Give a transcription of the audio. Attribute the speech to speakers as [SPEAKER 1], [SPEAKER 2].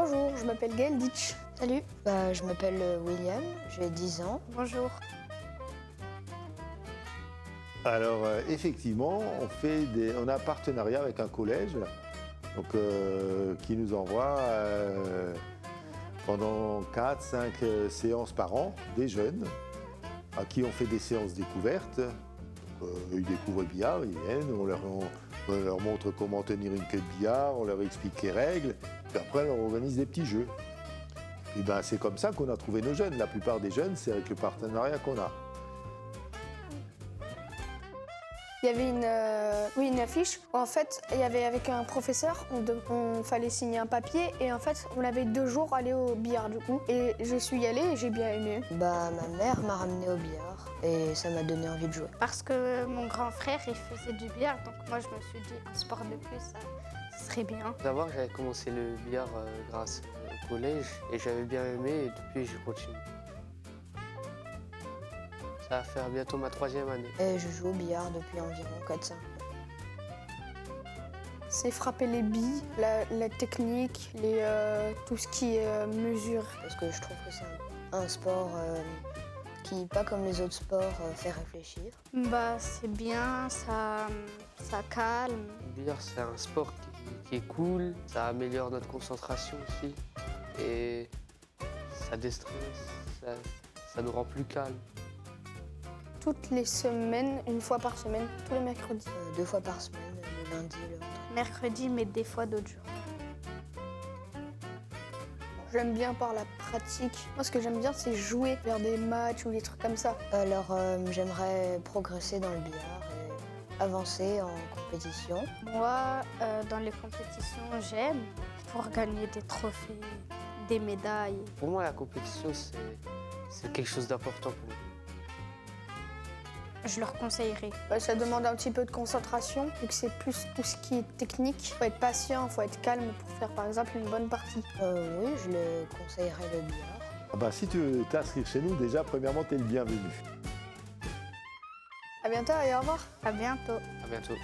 [SPEAKER 1] Bonjour, je m'appelle Gaël Ditch.
[SPEAKER 2] Salut, je m'appelle William, j'ai 10 ans.
[SPEAKER 1] Bonjour.
[SPEAKER 3] Alors effectivement, on a un partenariat avec un collège donc, qui nous envoie pendant 4-5 séances par an des jeunes à qui on fait des séances découvertes. Ils découvrent le billard, ils viennent, on leur montre comment tenir une queue de billard, on leur explique les règles, puis après on leur organise des petits jeux. Et ben, c'est comme ça qu'on a trouvé nos jeunes. La plupart des jeunes, c'est avec le partenariat qu'on a.
[SPEAKER 1] Il y avait une affiche. En fait, il y avait avec un professeur, on fallait signer un papier et en fait, on avait 2 jours à aller au billard du coup. Et je suis allée et j'ai bien aimé.
[SPEAKER 2] Ma mère m'a ramené au billard et ça m'a donné envie de jouer.
[SPEAKER 4] Parce que mon grand frère, il faisait du billard, donc moi je me suis dit, un sport de plus, ça serait bien.
[SPEAKER 5] D'abord, j'avais commencé le billard grâce au collège et j'avais bien aimé et depuis, j'ai continué. Ça va faire bientôt ma 3e année.
[SPEAKER 2] Et je joue au billard depuis environ 4-5 ans.
[SPEAKER 1] C'est frapper les billes, la technique, tout ce qui est mesure.
[SPEAKER 2] Parce que je trouve que c'est un sport qui, pas comme les autres sports, fait réfléchir.
[SPEAKER 4] C'est bien, ça calme.
[SPEAKER 5] Le billard, c'est un sport qui est cool, ça améliore notre concentration aussi et ça déstresse, ça nous rend plus calme.
[SPEAKER 1] Toutes les semaines, 1 fois par semaine, tous les mercredis.
[SPEAKER 2] 2 fois par semaine, le lundi et le vendredi.
[SPEAKER 4] Mercredi, mais des fois d'autres jours.
[SPEAKER 1] J'aime bien par la pratique. Moi, ce que j'aime bien, c'est jouer, faire des matchs ou des trucs comme ça.
[SPEAKER 2] Alors j'aimerais progresser dans le billard et avancer en compétition.
[SPEAKER 4] Moi, dans les compétitions, j'aime pour gagner des trophées, des médailles.
[SPEAKER 5] Pour moi, la compétition, c'est quelque chose d'important pour moi.
[SPEAKER 4] Je leur conseillerais.
[SPEAKER 1] Ça demande un petit peu de concentration, vu que c'est plus tout ce qui est technique. Faut être patient, faut être calme pour faire par exemple une bonne partie.
[SPEAKER 2] Oui, je le conseillerais le billard.
[SPEAKER 3] Ah bah, si tu veux t'inscrire chez nous, déjà, premièrement, tu es le bienvenu.
[SPEAKER 1] À bientôt et au revoir.
[SPEAKER 4] À bientôt.
[SPEAKER 5] À bientôt.